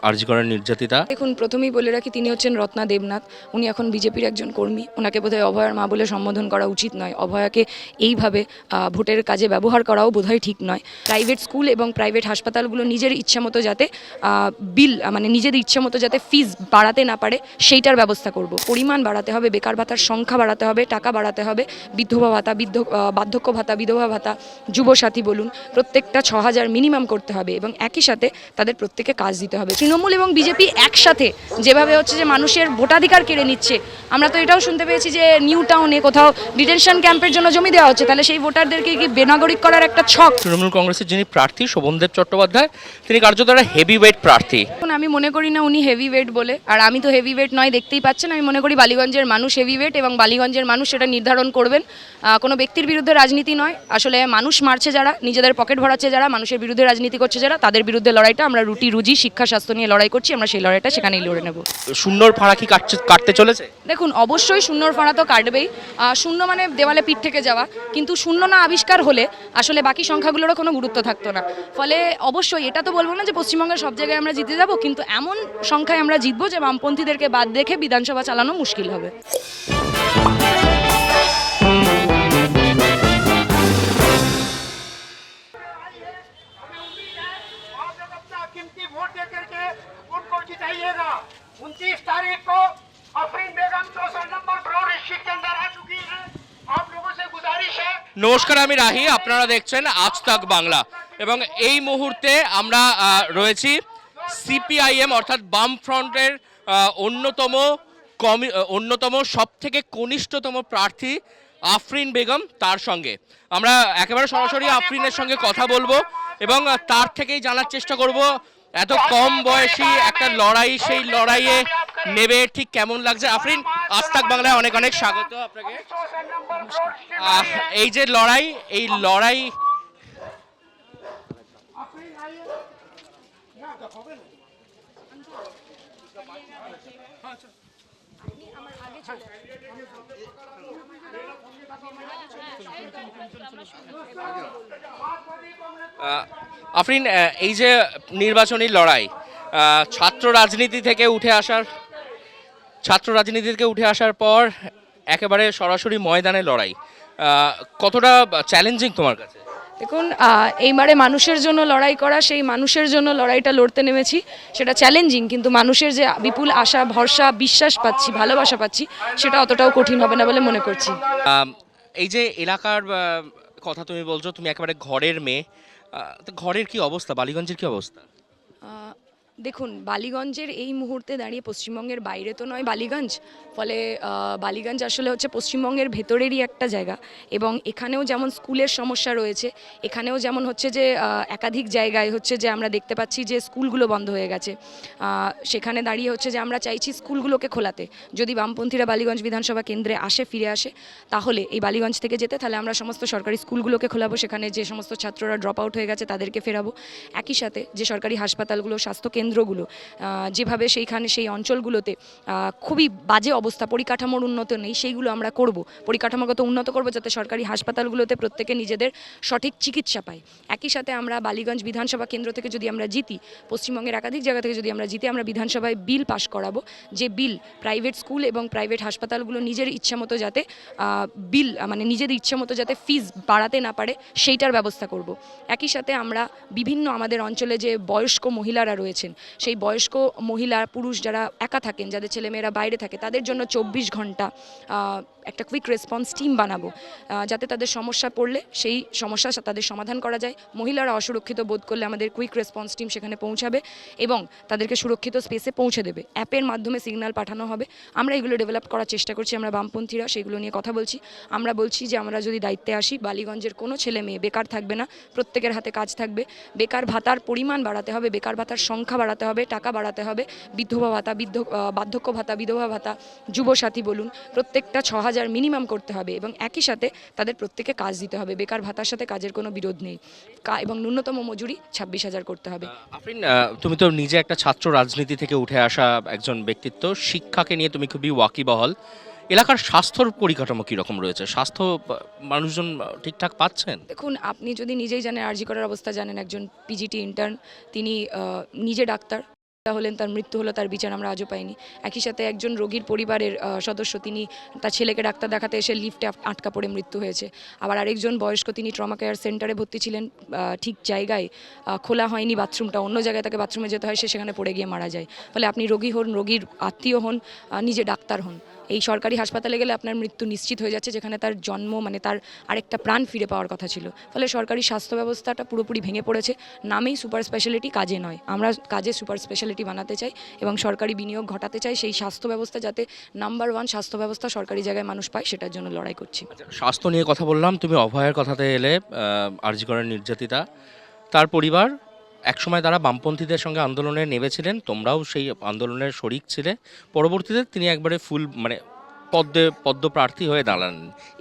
আরজি করের নির্যাতিতা? দেখুন, প্রথমেই বলে রাখি, তিনি হচ্ছেন রত্না দেবনাথ। উনি এখন বিজেপির একজন কর্মী। ওনাকে বোধহয় অভয়ার মা বলে সম্বোধন করা উচিত নয়। অভয়াকে এইভাবে ভোটের কাজে ব্যবহার করাও বোধহয় ঠিক নয়। প্রাইভেট স্কুল এবং প্রাইভেট হাসপাতালগুলো নিজের ইচ্ছামতো যাতে নিজেদের ইচ্ছামতো যাতে ফিজ বাড়াতে না পারে সেইটার ব্যবস্থা করব। পরিমাণ বাড়াতে হবে, বেকার ভাতার সংখ্যা বাড়াতে হবে, টাকা বাড়াতে হবে, বিধবা ভাতা, বার্ধক্য ভাতা, বিধবা ভাতা, যুবসাথী বলুন, প্রত্যেকটা 6,000 মিনিমাম করতে হবে এবং একই সাথে তাদের প্রত্যেকে কাজ দিতে হবে। তৃণমূল এবং বিজেপি একসাথে যেভাবে হচ্ছে যে মানুষের ভোটাধিকার কেড়ে নিচ্ছে, আমরা তো এটাও শুনতে পেয়েছি যে নিউ টাউনে কোথাও ডিটেনশন ক্যাম্পের জন্য জমি দেওয়া হচ্ছে, তাহলে সেই ভোটারদেরকে কি বেনাগরিক করার একটা ছক। তৃণমূল কংগ্রেসের যিনি প্রার্থী শোভনদেব চট্টোপাধ্যায়, তিনি কার্যত একটা হেভি ওয়েট প্রার্থী। এখন আমি মনে করি না উনি হেভি ওয়েট বলে, আর আমি তো হেভি ওয়েট নয়, দেখতেই পাচ্ছেন। আমি মনে করি বালিগঞ্জের মানুষ হেভি ওয়েট এবং বালিগঞ্জের মানুষ সেটা নির্ধারণ করবেন। কোনো ব্যক্তির বিরুদ্ধে রাজনীতি নয়, আসলে মানুষ মারছে যারা, নিজেদের পকেট ভরাচ্ছে যারা, মানুষের বিরুদ্ধে রাজনীতি করছে যারা, তাদের বিরুদ্ধে লড়াইটা আমরা রুটি রুজি শিক্ষা স্বাস্থ্য নিয়ে লড়াই করছি। আমরা সেই লড়াইটা সেখানেই লড়ে নেব। শূন্যর ফাড়া কি কাটতে চলেছে? দেখুন, অবশ্যই শূন্যর ফাড়া তো কাটবেই। শূন্য মানে দেওয়ালে পিঠ থেকে যাওয়া, কিন্তু শূন্য না আবিষ্কার হলে আসলে বাকি সংখ্যাগুলোরও কোনো গুরুত্ব থাকতো না। ফলে অবশ্যই এটা তো বলবো না যে পশ্চিমবঙ্গের সব জায়গায় আমরা জিতে যাব, কিন্তু এমন সংখ্যায় আমরা জিতবো যে বামপন্থীদেরকে বাদ দেখে বিধানসভা চালানো মুশকিল হবে। वोट दे करके उनको जिताइएगा। 29 तारीख को अफरीन बेगम 64 नंबर फ्लोर ईस्ट के अंदर आ चुकी है। आप लोगों से गुजारिश है। নমস্কার, আমি রাহি, আপনারা দেখছেন আজ তাক বাংলা এবং এই মুহূর্তে আমরা রয়েছি সিপিআইএম অর্থাৎ বামফ্রন্টের অন্যতম সবথেকে কনিষ্ঠতম প্রার্থী আফরিন বেগম, তার সঙ্গে আমরা একেবারে সরাসরি আফরিনের সঙ্গে কথা বলবো এবং তার থেকেই জানার চেষ্টা করব এত কম বয়সী একটা লড়াই, সেই লড়াইয়ে নেবে ঠিক কেমন লাগছে। আফরিন, আজ তাক বাংলায় অনেক অনেক স্বাগত আপনাকে। এই যে লড়াই, এই লড়াই আফরিন, এই যে নির্বাচনী লড়াই, ছাত্র রাজনীতি থেকে উঠে আসার পর একেবারে সরাসরি ময়দানে লড়াই, কতটা চ্যালেঞ্জিং তোমার কাছে? দেখুন, এইবারে মানুষের জন্য লড়াই করা, সেই মানুষের জন্য লড়াইটা লড়তে নেমেছি, সেটা চ্যালেঞ্জিং, কিন্তু মানুষের যে বিপুল আশা, ভরসা, বিশ্বাস পাচ্ছি, ভালোবাসা পাচ্ছি, সেটা অতটাও কঠিন হবে না বলে মনে করছি। এই যে এলাকার কথা তুমি বলছো, তুমি একেবারে ঘরের মেয়ে, তো ঘরের কি অবস্থা, বালিগঞ্জের কি অবস্থা? দেখুন, বালিগঞ্জের এই মুহূর্তে দাঁড়িয়ে, পশ্চিমবঙ্গের বাইরে তো নয় বালিগঞ্জ, ফলে বালিগঞ্জ আসলে হচ্ছে পশ্চিমবঙ্গের ভেতরেরই একটা জায়গা এবং এখানেও যেমন স্কুলের সমস্যা রয়েছে, এখানেও যেমন হচ্ছে যে একাধিক জায়গায় হচ্ছে যে আমরা দেখতে পাচ্ছি যে স্কুলগুলো বন্ধ হয়ে গেছে। সেখানে দাঁড়িয়ে হচ্ছে যে আমরা চাইছি স্কুলগুলোকে খোলাতে। যদি বামপন্থীরা বালিগঞ্জ বিধানসভা কেন্দ্রে ফিরে আসে, তাহলে এই বালিগঞ্জ থেকে যেতে, তাহলে আমরা সমস্ত সরকারি স্কুলগুলোকে খোলাবো, সেখানে যে সমস্ত ছাত্ররা ড্রপ আউট হয়ে গেছে তাদেরকে ফেরাবো। একই সাথে যে সরকারি হাসপাতালগুলো, স্বাস্থ্য কেন্দ্রগুলো যেভাবে সেই অঞ্চলগুলোতে খুবই বাজে অবস্থা, পরিকাঠামোর উন্নত নেই, সেইগুলো আমরা করব, পরিকাঠামোগত উন্নত করব, যাতে সরকারি হাসপাতালগুলোতে প্রত্যেকে নিজেদের সঠিক চিকিৎসা পায়। একই সাথে আমরা বালিগঞ্জ বিধানসভা কেন্দ্র থেকে যদি আমরা জিতি, পশ্চিমবঙ্গের একাধিক জায়গা থেকে যদি আমরা জিতি, আমরা বিধানসভায় বিল পাশ করাবো, যে বিল প্রাইভেট স্কুল এবং প্রাইভেট হাসপাতালগুলো নিজের ইচ্ছামতো যাতে নিজেদের ইচ্ছামতো যাতে ফিজ বাড়াতে না পারে সেইটার ব্যবস্থা করব। একই সাথে আমরা বিভিন্ন আমাদের অঞ্চলে যে বয়স্ক মহিলারা রয়েছেন, সেই বয়স্ক মহিলা পুরুষ যারা একা থাকেন, যাদের ছেলেমেয়েরা বাইরে থাকে, তাদের জন্য 24 ঘন্টা একটা কুইক রেসপন্স টিম বানাবো, যাতে তাদের সমস্যা পড়লে সেই সমস্যা তাদের সমাধান করা যায়। মহিলারা অসুরক্ষিত বোধ করলে আমাদের কুইক রেসপন্স টিম সেখানে পৌঁছাবে এবং তাদেরকে সুরক্ষিত স্পেসে পৌঁছে দেবে। অ্যাপের মাধ্যমে সিগন্যাল পাঠানো হবে। আমরা এগুলো ডেভেলপ করার চেষ্টা করছি, আমরা বামপন্থীরা সেগুলো নিয়ে কথা বলছি। আমরা বলছি যে আমরা যদি দায়িত্বে আসি, বালিগঞ্জের কোনো ছেলে মেয়ে বেকার থাকবে না, প্রত্যেকের হাতে কাজ থাকবে। বেকার ভাতার পরিমাণ বাড়াতে হবে, বেকার ভাতার সংখ্যা বাড়াতে হবে, টাকা বাড়াতে হবে, বিধবা ভাতা, বার্ধক্য ভাতা, বিধবা ভাতা, যুবসাথী বলুন, প্রত্যেকটা 6,000 মিনিমাম করতে হবে এবং একই সাথে তাদের প্রত্যেকে কাজ দিতে হবে। বেকার ভাতার সাথে কাজের কোনো বিরোধ নেই এবং ন্যূনতম মজুরি 26,000 করতে হবে। আফরিন, তুমি তো নিজে একটা ছাত্র রাজনীতি থেকে উঠে আসা একজন ব্যক্তিত্ব, শিক্ষাকে নিয়ে তুমি খুবই ওয়াকিবহাল। এলাকার স্বাস্থ্যর পরিকাঠামো কীরকম রয়েছে? স্বাস্থ্য মানুষজন ঠিকঠাক পাচ্ছেন? দেখুন, আপনি যদি নিজেই জানেন, আরজি করার অবস্থা জানেন, একজন পিজিটি ইন্টার্ন, তিনি নিজে ডাক্তার, হলেন, তার মৃত্যু হলো, তার বিচার আমরা আজও পাইনি। একই সাথে একজন রোগীর পরিবারের সদস্য, তিনি তার ছেলেকে ডাক্তার দেখাতে এসে লিফটে আটকা পড়ে মৃত্যু হয়েছে। আবার আরেকজন বয়স্ক, তিনি ট্রমা কেয়ার সেন্টারে ভর্তি ছিলেন, ঠিক জায়গায় খোলা হয়নি বাথরুমটা, অন্য জায়গায় তাকে বাথরুমে যেতে হয়, সে সেখানে পড়ে গিয়ে মারা যায়। ফলে আপনি রোগী হন, রোগীর আত্মীয় হন, নিজে ডাক্তার হন, এই সরকারি হাসপাতালে গেলে আপনার মৃত্যু নিশ্চিত হয়ে যাচ্ছে, যেখানে তার জন্ম মানে তার আরেকটা প্রাণ ফিরে পাওয়ার কথা ছিল। ফলে সরকারি স্বাস্থ্য ব্যবস্থাটা পুরোপুরি ভেঙে পড়েছে। নামেই সুপার স্পেশালিটি, কাজে নয়। আমরা কাজে সুপার স্পেশালিটি বানাতে চাই এবং সরকারি বিনিয়োগ ঘটাতে চাই, সেই স্বাস্থ্য ব্যবস্থা যাতে নাম্বার 1 স্বাস্থ্য ব্যবস্থা সরকারি জায়গায় মানুষ পায়, সেটার জন্য লড়াই করছি। স্বাস্থ্য নিয়ে কথা বললাম, তুমি অভয়ের কথাতে এলে। আরজি করের নির্যাতিতা, তার পরিবার একসময় তারা বামপন্থীদের সঙ্গে আন্দোলনে নেমেছিলেন, তোমরাও সেই আন্দোলনের শরিক ছিলে। পরবর্তীতে তিনি একবারে ফুল মানে পদ্মপ্রার্থী হয়ে দাঁড়ান।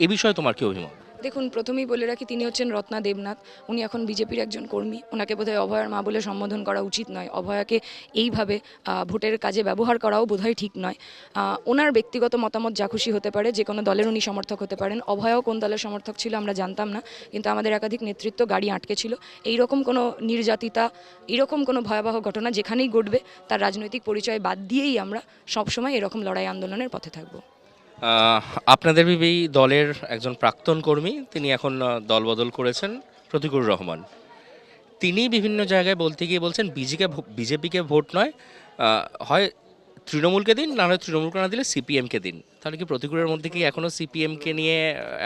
এ বিষয়ে তোমার কি অভিমত? দেখুন, প্রথমেই বলে রাখি, তিনি হচ্ছেন রত্না দেবনাথ। উনি এখন বিজেপির একজন কর্মী। ওনাকে বোধহয় অভয়ার মা বলে সম্বোধন করা উচিত নয়। অভয়াকে এইভাবে ভোটের কাজে ব্যবহার করাও বোধহয় ঠিক নয়। ওনার ব্যক্তিগত মতামত যা খুশি হতে পারে, যে কোনো দলের উনি সমর্থক হতে পারেন। অভয়াও কোন দলের সমর্থক ছিল আমরা জানতাম না, কিন্তু আমাদের একাধিক নেতৃত্ব গাড়ি আটকে ছিল। এইরকম কোনো নির্যাতিতা, এরকম কোনো ভয়াবহ ঘটনা যেখানেই ঘটবে, তার রাজনৈতিক পরিচয় বাদ দিয়েই আমরা সবসময় এরকম লড়াই আন্দোলনের পথে থাকব। আপনাদের এই দলের একজন প্রাক্তন কর্মী, তিনি এখন দলবদল করেছেন, প্রতিকুর রহমান। তিনি বিভিন্ন জায়গায় বলতে গিয়ে বলছেন বিজেপিকে ভোট নয়, হয় তৃণমূলকে দিন, না হয় তৃণমূলকে না দিলে সিপিএমকে দিন। তাহলে কি প্রতিকুরের মধ্যে কি এখনও সিপিএমকে নিয়ে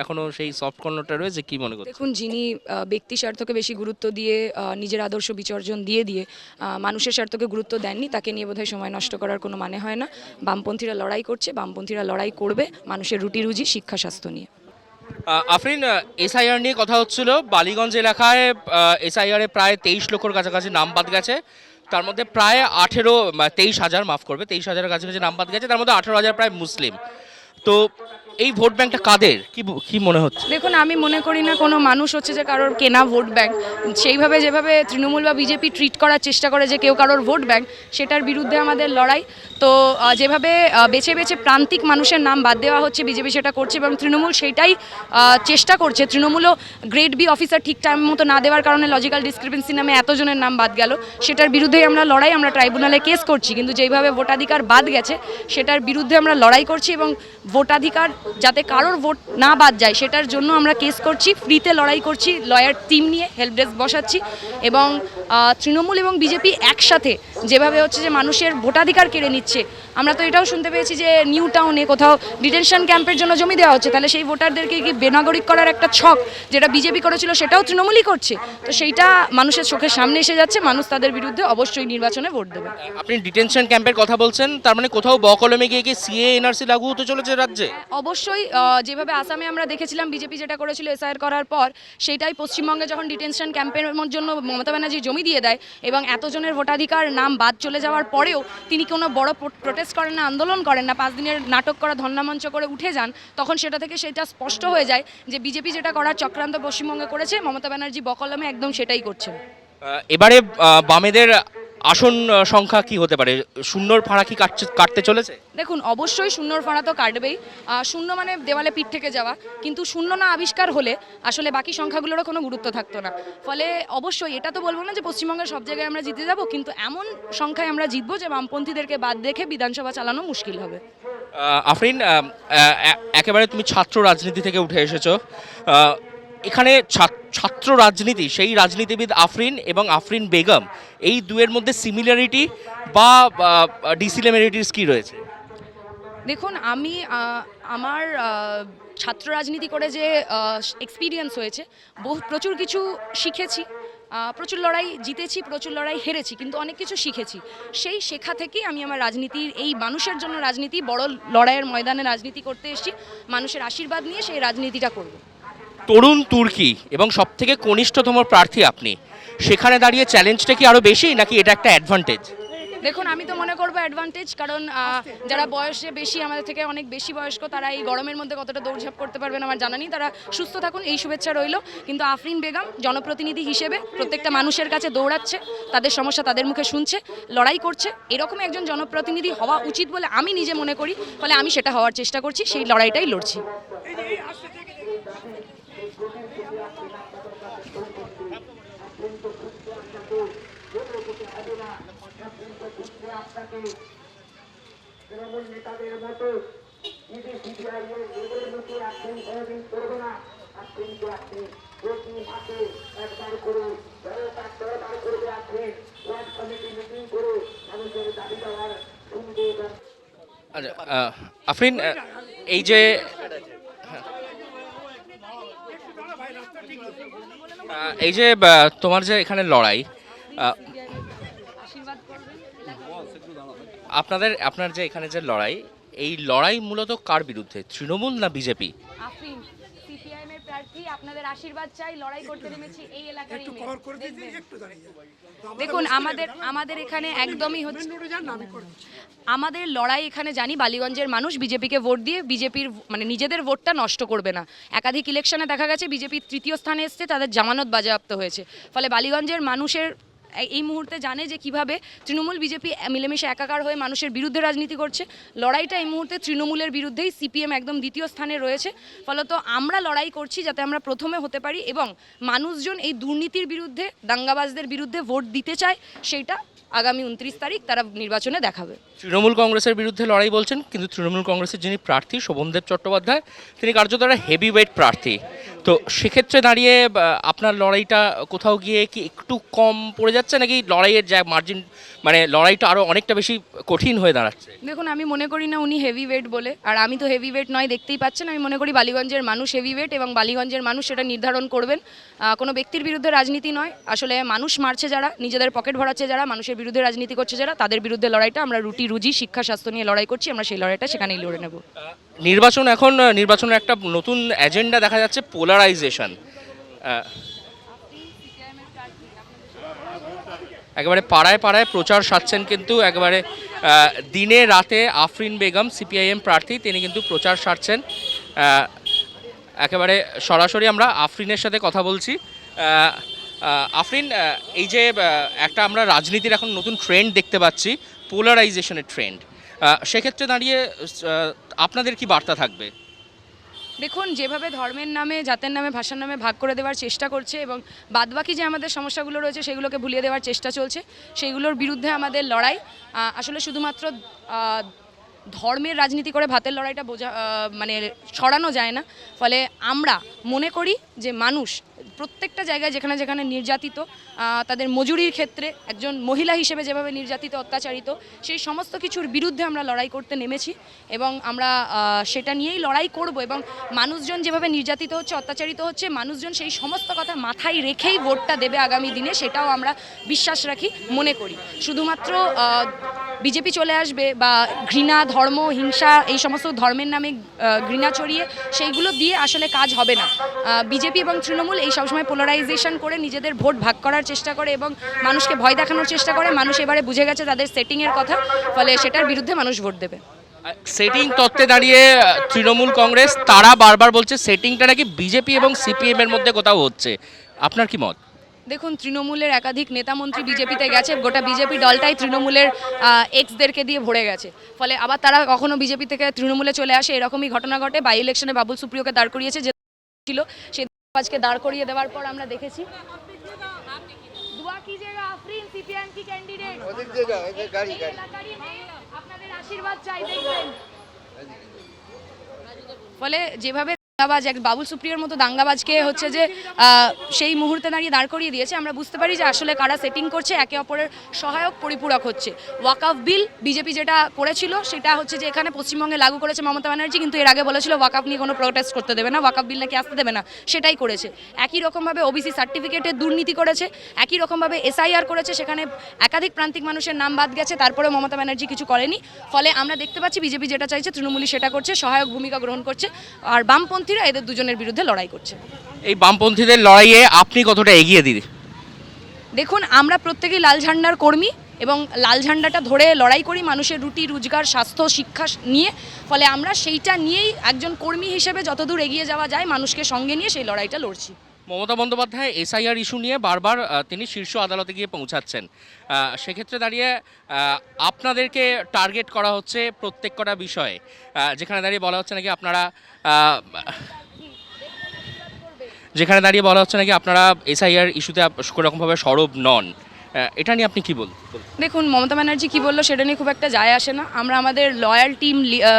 এখনও সেই সফট কর্নারটা রয়েছে? কি মনে করছেন? দেখুন, যিনি ব্যক্তি স্বার্থকে বেশি গুরুত্ব দিয়ে, নিজের আদর্শ বিসর্জন দিয়ে মানুষের স্বার্থকে গুরুত্ব দেননি, তাকে নিয়ে বোধহয় সময় নষ্ট করার কোনো মানে হয় না। বামপন্থীরা লড়াই করছে, বামপন্থীরা লড়াই করবে মানুষের রুটি রুজি, শিক্ষা, স্বাস্থ্য নিয়ে। আফরিন, এসআইআর নিয়ে কথা হচ্ছিল। বালিগঞ্জ এলাকায় এসআইআরে প্রায় 23 লক্ষর কাছাকাছি নাম বাদ গেছে। তার মধ্যে প্রায় 23,000, মাফ করবে, 23,000-এর কাছাকাছি নাম বাদ গেছে। তার মধ্যে 18,000 প্রায় মুসলিম। তো এই ভোট ব্যাংকটা কাদের, কি মনে হচ্ছে? দেখুন, আমি মনে করি না কোনো মানুষ হচ্ছে যে কারোর কেনা ভোট ব্যাংক। সেইভাবে যেভাবে তৃণমূল বা বিজেপি ট্রিট করার চেষ্টা করে যে কেউ কারোর ভোট ব্যাংক, সেটার বিরুদ্ধে আমাদের লড়াই। তো যেভাবে বেছে বেছে প্রান্তিক মানুষের নাম বাদ দেওয়া হচ্ছে, বিজেপি সেটা করছে এবং তৃণমূল সেইটাই চেষ্টা করছে। তৃণমূলও গ্রেড বি অফিসার ঠিক টাইম মতো না দেওয়ার কারণে লজিক্যাল ডিসক্রিপেন্সি নামে এতজনের নাম বাদ গেল। সেটার বিরুদ্ধেই আমরা লড়াই, আমরা ট্রাইব্যুনালে কেস করছি। কিন্তু যেইভাবে ভোটাধিকার বাদ গেছে, সেটার বিরুদ্ধে আমরা লড়াই করছি এবং ভোটাধিকার যাতে কারোর ভোট না বাদ যায়, সেটার জন্য আমরা কেস করছি, ফ্রিতে লড়াই করছি, লয়ার টিম নিয়ে হেল্প ডেস্ক বসাচ্ছি। এবং তৃণমূল এবং বিজেপি একসাথে যেভাবে হচ্ছে যে মানুষের ভোটাধিকার কেড়ে নিচ্ছে, আমরা তো এটাও শুনতে পেয়েছি যে নিউ টাউনে কোথাও ডিটেনশন ক্যাম্পের জন্য জমি দেওয়া হচ্ছে। তাহলে সেই ভোটারদেরকে কি বেনাগরিক করার একটা ছক, যেটা বিজেপি করেছিল, সেটাও তৃণমূলই করছে। তো সেইটা মানুষের চোখের সামনে এসে যাচ্ছে, মানুষ তাদের বিরুদ্ধে অবশ্যই নির্বাচনে ভোট দেবে। আপনি ডিটেনশন ক্যাম্পের কথা বলছেন, তার মানে কোথাও বকলমে গিয়ে কি সিএ এনআরসি লাগু হতে চলেছে রাজ্যে? অবশ্যই, যেভাবে আসামে আমরা দেখেছিলাম বিজেপি যেটা করেছিল এসআইআর করার পর, সেটাই পশ্চিমবঙ্গে যখন ডিটেনশন ক্যাম্পের জন্য মমতা ব্যানার্জি জমি দিয়ে দেয় এবং এতজনের ভোটাধিকার নাম বাদ চলে যাওয়ার পরেও তিনি কোনো বড় প্রোটেস্ট করেন না, আন্দোলন করেন না, 5 দিনের নাটক করা, ধর্নামঞ্চ করে উঠে যান, তখন সেটা থেকে সেটা স্পষ্ট হয়ে যায় যে বিজেপি যেটা করার চক্রান্ত পশ্চিমবঙ্গে করেছে, মমতা ব্যানার্জি বকলমে একদম সেটাই করছেন। এবারে বামেদের আসন সংখ্যা কি হতে পারে? শূন্যর ফাঁড়া কি কাটতে চলেছে? দেখুন, অবশ্যই শূন্যর ফাঁড়া তো কাটবেই। শূন্য মানে দেওয়ালে পিঠ থেকে যাওয়া, কিন্তু শূন্য না আবিষ্কার হলে আসলে বাকি সংখ্যাগুলোরও কোনো গুরুত্ব থাকতো না। ফলে অবশ্যই এটা তো বলবো না যে পশ্চিমবঙ্গের সব জায়গায় আমরা জিতে যাব, কিন্তু এমন সংখ্যায় আমরা জিতবো যে বামপন্থীদেরকে বাদ রেখে বিধানসভা চালানো মুশকিল হবে। আফরিন, একেবারে তুমি ছাত্র রাজনীতি থেকে উঠে এসেছো। এখানে ছাত্র রাজনীতি, সেই রাজনীতিবিদ আফরিন এবং আফরিন বেগম, এই দুয়ের মধ্যে সিমিলারিটি বা ডিসিমিলারিটিস কি রয়েছে? দেখুন, আমি আমার ছাত্র রাজনীতি করে যে এক্সপিরিয়েন্স হয়েছে, প্রচুর কিছু শিখেছি, প্রচুর লড়াই জিতেছি, প্রচুর লড়াই হেরেছি, কিন্তু অনেক কিছু শিখেছি। সেই শেখা থেকেই আমি আমার রাজনীতির, এই মানুষের জন্য রাজনীতি, বড় লড়াইয়ের ময়দানে রাজনীতি করতে এসেছি। মানুষের আশীর্বাদ নিয়ে সেই রাজনীতিটা করব। তরুণ তুর্কি এবং সবথেকে কনিষ্ঠতম প্রার্থী আপনি, সেখানে দাঁড়িয়ে চ্যালেঞ্জটা কি আরও বেশি, নাকি এটা একটা অ্যাডভান্টেজ? দেখুন, আমি তো মনে করবো অ্যাডভান্টেজ, কারণ যারা বয়সে বেশি, আমাদের থেকে অনেক বেশি বয়স্ক, তারা এই গরমের মধ্যে কতটা দৌড়ঝাঁপ করতে পারবেন আমার জানা নেই। তারা সুস্থ থাকুন, এই শুভেচ্ছা রইল। কিন্তু আফরিন বেগম জনপ্রতিনিধি হিসেবে প্রত্যেকটা মানুষের কাছে দৌড়াচ্ছে, তাদের সমস্যা তাদের মুখে শুনছে, লড়াই করছে। এরকম একজন জনপ্রতিনিধি হওয়া উচিত বলে আমি নিজে মনে করি। ফলে আমি সেটা হওয়ার চেষ্টা করছি, সেই লড়াইটাই লড়ছি। আপনাকে তৃণমূল নেতাদের মতো ইডি সিবিআই এদের মুখে আপনি কোনোদিন করবে না। আপনিকে আপনি প্রতি মাসে একবার করে দরবার করবে আপনি ওয়ার্ড কমিটি মিটিং করে মানুষের দাবি দেওয়ার শুনবে এবং আচ্ছা আফরিন, এই যে তোমার যে এখানে লড়াই, আপনার যে এখানে যে লড়াই, এই লড়াই মূলত কার বিরুদ্ধে, তৃণমূল না বিজেপি? আফরিন সিপিআইএম এর প্রার্থী, আপনাদের আশীর্বাদ চাই, লড়াই করতে নেমেছি এই এলাকার দেখুন আমাদের এখানে একদমই হচ্ছে আমাদের লড়াই এখানে জানি বালিগঞ্জের মানুষ বিজেপিকে ভোট দিয়ে বিজেপির মানে নিজেদের ভোটটা নষ্ট করবে না। একাধিক ইলেকশনে দেখা গেছে বিজেপি তৃতীয় স্থানে এসছে, তাদের জামানত বাজেয়াপ্ত হয়েছে। ফলে বালিগঞ্জের মানুষের এই মুহূর্তে জানে যে কিভাবে তৃণমূল বিজেপি মিলেমিশে একাকার হয়ে মানুষের বিরুদ্ধে রাজনীতি করছে। লড়াইটা এই মুহূর্তে তৃণমূলের বিরুদ্ধেই, সিপিএম একদম দ্বিতীয় স্থানে রয়েছে। ফলত আমরা লড়াই করছি যাতে আমরা প্রথমে হতে পারি এবং মানুষজন এই দুর্নীতির বিরুদ্ধে, দাঙ্গাবাজদের বিরুদ্ধে ভোট দিতে চায়, সেইটা আগামী 29 তারিখ তারা নির্বাচনে দেখাবে। তৃণমূল কংগ্রেসের বিরুদ্ধে লড়াই বলছেন, কিন্তু তৃণমূল কংগ্রেসের যিনি প্রার্থী শোভনদেব চট্টোপাধ্যায়, তিনি কার্যত একটা হেভি ওয়েট প্রার্থী। তো সেক্ষেত্রে দাঁড়িয়ে আপনার লড়াইটা কোথাও গিয়ে কি একটু কম পড়ে যাচ্ছে, নাকি লড়াইয়ের যা মার্জিন, মানে লড়াইটা আরও অনেকটা বেশি কঠিন হয়ে দাঁড়াচ্ছে? দেখুন, আমি মনে করি না উনি হেভি ওয়েট বলে, আর আমি তো হেভি ওয়েট নয়, দেখতেই পাচ্ছেন। আমি মনে করি বালিগঞ্জের মানুষ হেভি ওয়েট এবং বালিগঞ্জের মানুষ সেটা নির্ধারণ করবেন। কোনো ব্যক্তির বিরুদ্ধে রাজনীতি নয়, আসলে মানুষ মারছে যারা, নিজেদের পকেট ভরাচ্ছে যারা, মানুষের বিরুদ্ধে রাজনীতি করছে যারা, তাদের বিরুদ্ধে লড়াইটা আমরা রুটি রুজি শিক্ষা স্বাস্থ্য নিয়ে লড়াই করছি। আমরা সেই লড়াইটা সেখানেই লড়ে নেব। নির্বাচনের একটা নতুন এজেন্ডা দেখা যাচ্ছে, পোলারাইজেশন। একেবারে পাড়ায় পাড়ায় প্রচার সারছেন, কিন্তু একেবারে দিনে রাতে আফরিন বেগম সিপিআইএম প্রার্থী, তিনি কিন্তু প্রচার সারছেন। একেবারে সরাসরি আমরা আফরিনের সাথে কথা বলছি। আফরিন, এই যে একটা আমরা রাজনীতির এখন নতুন ট্রেন্ড দেখতে পাচ্ছি, পোলারাইজেশনের ট্রেন্ড, সেক্ষেত্রে দাঁড়িয়ে আপনাদের কি বার্তা থাকবে? দেখুন, যেভাবে ধর্মের নামে, জাতের নামে, ভাষার নামে ভাগ করে দেওয়ার চেষ্টা করছে এবং বাদবাকি যে আমাদের সমস্যাগুলো রয়েছে সেগুলোকে ভুলিয়ে দেওয়ার চেষ্টা চলছে, সেইগুলোর বিরুদ্ধে আমাদের লড়াই। আসলে শুধুমাত্র ধর্মের রাজনীতি করে ভাতের লড়াইটা মানে ছড়ানো যায় না। ফলে আমরা মনে করি যে মানুষ প্রত্যেকটা জায়গায় যেখানে যেখানে নির্যাতিত, তাদের মজুরির ক্ষেত্রে একজন মহিলা হিসেবে যেভাবে নির্যাতিত, অত্যাচারিত, সেই সমস্ত কিছুর বিরুদ্ধে আমরা লড়াই করতে নেমেছি এবং আমরা সেটা নিয়েই লড়াই করব। এবং মানুষজন যেভাবে নির্যাতিত হচ্ছে, অত্যাচারিত হচ্ছে, মানুষজন সেই সমস্ত কথা মাথায় রেখেই ভোটটা দেবে আগামী দিনে, সেটাও আমরা বিশ্বাস রাখি, মনে করি। শুধুমাত্র বিজেপি চলে আসবে বা ঘৃণা, ধর্ম, হিংসা, এই সমস্ত ধর্মের নামে ঘৃণা ছড়িয়ে সেইগুলো দিয়ে আসলে কাজ হবে না। বিজেপি এবং তৃণমূল এই সবসময় পোলারাইজেশন করে নিজেদের ভোট ভাগ করার চেষ্টা করে এবং মানুষকে ভয় দেখানোর চেষ্টা করে। মানুষ এবারে বুঝে গেছে তাদের সেটিংয়ের কথা, ফলে সেটার বিরুদ্ধে মানুষ ভোট দেবে। সেটিং তত্ত্বে দাঁড়িয়ে তৃণমূল কংগ্রেস তারা বারবার বলছে সেটিংটা নাকি বিজেপি এবং সিপিএম এর মধ্যে কোথাও হচ্ছে, আপনার কি মত? দেখুন, তৃণমূলের একাধিক নেতামন্ত্রী বিজেপিতে গেছে, গোটা বিজেপি দলটাই তৃণমূলের এক্সদেরকে দিয়ে ভরে গেছে। ফলে আবার তারা কখনো বিজেপি থেকে তৃণমূলে চলে আসে, এরকমই ঘটনা ঘটে। বাই ইলেকশনে বাবুল সুপ্রিয়কে দাঁড় করিয়েছে, যে ছিল সেই আজকে দাঁড় করিয়ে দেওয়ার পর আমরা দেখেছি আপনাদের আশীর্বাদ চাই, দেখবেন। ফলে যেভাবে দাঙ্গাবাজ, এক বাবুল সুপ্রিয়র মতো দাঙ্গাবাজকে হচ্ছে যে সেই মুহূর্তে দাঁড়িয়ে দাঁড় করিয়ে দিয়েছে, আমরা বুঝতে পারি যে আসলে কারা সেটিং করছে, একে অপরের সহায়ক পরিপূরক হচ্ছে। ওয়াকফ বিল বিজেপি যেটা করেছিল সেটা হচ্ছে যে এখানে পশ্চিমবঙ্গে লাগু করেছে মমতা ব্যানার্জি, কিন্তু এর আগে বলেছিল ওয়াকফ নিয়ে কোনো প্রোটেস্ট করতে দেবে না, ওয়াকফ বিল নাকি আসতে দেবে না, সেটাই করেছে। একই রকমভাবে ওবিসি সার্টিফিকেটের দুর্নীতি করেছে, একই রকমভাবে এসআইআর করেছে, সেখানে একাধিক প্রান্তিক মানুষের নাম বাদ গেছে, তারপরে মমতা ব্যানার্জি কিছু করেনি। ফলে আমরা দেখতে পাচ্ছি বিজেপি যেটা চাইছে তৃণমূলই সেটা করছে, সহায়ক ভূমিকা গ্রহণ করছে, আর বামপন্থীরা এদের দুজনের বিরুদ্ধে লড়াই করছে। এই বামপন্থীদের লড়াইয়ে আপনি কতটা এগিয়ে দিদি? দেখুন, আমরা প্রত্যেকেই লাল ঝান্ডার কর্মী এবং লাল ঝান্ডাটা ধরে লড়াই করি মানুষের রুটি রোজগার, স্বাস্থ্য, শিক্ষা নিয়ে। ফলে আমরা সেইটা নিয়েই একজন কর্মী হিসেবে যতদূর এগিয়ে যাওয়া যায় মানুষকে সঙ্গে নিয়ে সেই লড়াইটা লড়ছি। মমতা বন্দ্যোপাধ্যায় এসআইআর ইস্যু নিয়ে বারবার তিনি শীর্ষ আদালতে গিয়ে পৌঁছাচ্ছেন, সেক্ষেত্রে দাঁড়িয়ে আপনাদেরকে টার্গেট করা হচ্ছে প্রত্যেক কটা বিষয়ে, যেখানে দাঁড়িয়ে বলা হচ্ছে নাকি আপনারা এসআইআর ইস্যুতে কোনোরকমভাবে সরব নন, এটা নিয়ে আপনি কি বলবেন? দেখুন, মমতা ব্যানার্জি কী বললো সেটা নিয়ে খুব একটা যায় আসে না। আমরা আমাদের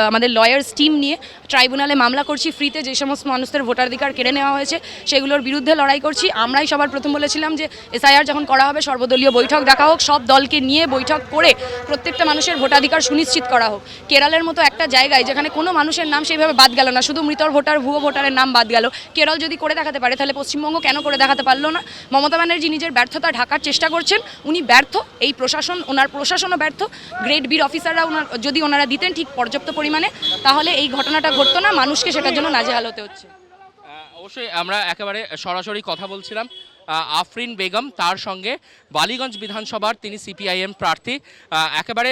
আমাদের লয়ার্স টিম নিয়ে ট্রাইব্যুনালে মামলা করছি। ফ্রিতে যে সমস্ত মানুষদের ভোটাধিকার কেড়ে নেওয়া হয়েছে সেগুলোর বিরুদ্ধে লড়াই করছি। আমরাই সবার প্রথম বলেছিলাম যে এসআইআর যখন করা হবে সর্বদলীয় বৈঠক ডাকা হোক, সব দলকে নিয়ে বৈঠক করে প্রত্যেকটা মানুষের ভোটাধিকার সুনিশ্চিত করা হোক। কেরলের মতো একটা জায়গায় যেখানে কোনো মানুষের নাম সেইভাবে বাদ গেল না, শুধু মৃতর ভোটার ভুয়ো ভোটারের নাম বাদ গেল, কেরল যদি করে দেখাতে পারে তাহলে পশ্চিমবঙ্গ কেন করে দেখাতে পারলো না? মমতা ব্যানার্জি নিজের ব্যর্থতা ঢাকার চেষ্টা করছেন। উনি ব্যর্থ, এই ওনার প্রশাসনও ব্যর্থ। গ্রেড বির অফিসাররা যদি ওনারা দিতেন ঠিক পর্যাপ্ত পরিমাণে, তাহলে এই ঘটনাটা ঘটতো না, মানুষকে সেটার জন্য নাজেহাল হতে হচ্ছে। অবশ্যই আমরা একেবারে সরাসরি কথা বলছিলাম আফরিন বেগম, তার সঙ্গে বালিগঞ্জ বিধানসভার তিনি সিপিআইএম প্রার্থী। একেবারে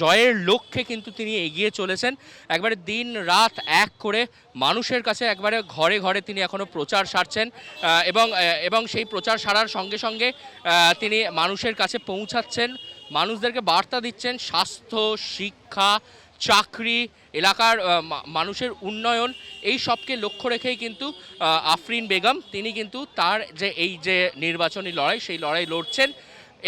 জয়ের লক্ষ্যে কিন্তু তিনি এগিয়ে চলেছেন, একবারে দিন রাত এক করে মানুষের কাছে একবারে ঘরে ঘরে তিনি এখনও প্রচার সারছেন এবং সেই প্রচার সারার সঙ্গে সঙ্গে তিনি মানুষের কাছে পৌঁছাচ্ছেন, মানুষদেরকে বার্তা দিচ্ছেন স্বাস্থ্য, শিক্ষা, চাকরি, এলাকার মানুষের উন্নয়ন, এই সবকে লক্ষ্য রেখেই কিন্তু আফরিন বেগম তিনি কিন্তু তার এই যে নির্বাচনী লড়াই সেই লড়াই লড়ছেন।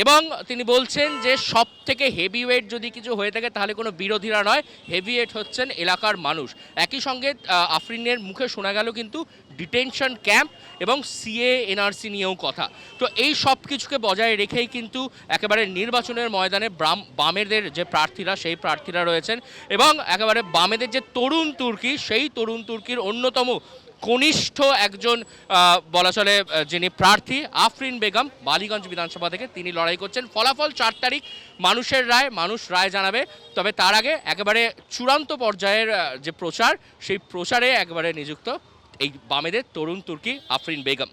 এবং তিনি বলছেন যে সব থেকে হেভিওয়েট যদি কিছু হয়ে থাকে তাহলে কোনো বিরোধীরা নয়, হেভিওয়েট হচ্ছেন এলাকার মানুষ। একই সঙ্গে আফরিনের মুখে শোনা গেল কিন্তু ডিটেনশন ক্যাম্প এবং সিএ এনআরসি নিয়েও কথা। তো এই সব কিছুকে বজায় রেখেই কিন্তু একেবারে নির্বাচনের ময়দানে বামেদের যে প্রার্থীরা সেই প্রার্থীরা রয়েছেন এবং একেবারে বামেদের যে তরুণ তুর্কি, সেই তরুণ তুর্কির অন্যতম কনিষ্ঠ একজন বলা চলে যিনি প্রার্থী আফরিন বেগম বালিগঞ্জ বিধানসভা থেকে তিনি লড়াই করছেন। ফলাফল 4 তারিখ, মানুষের রায়, মানুষ রায় জানাবে। তবে তার আগে একেবারে চূড়ান্ত পর্যায়ের যে প্রচার, সেই প্রচারে একবারে নিযুক্ত এই বামেদের তরুণ তুর্কি আফরিন বেগম।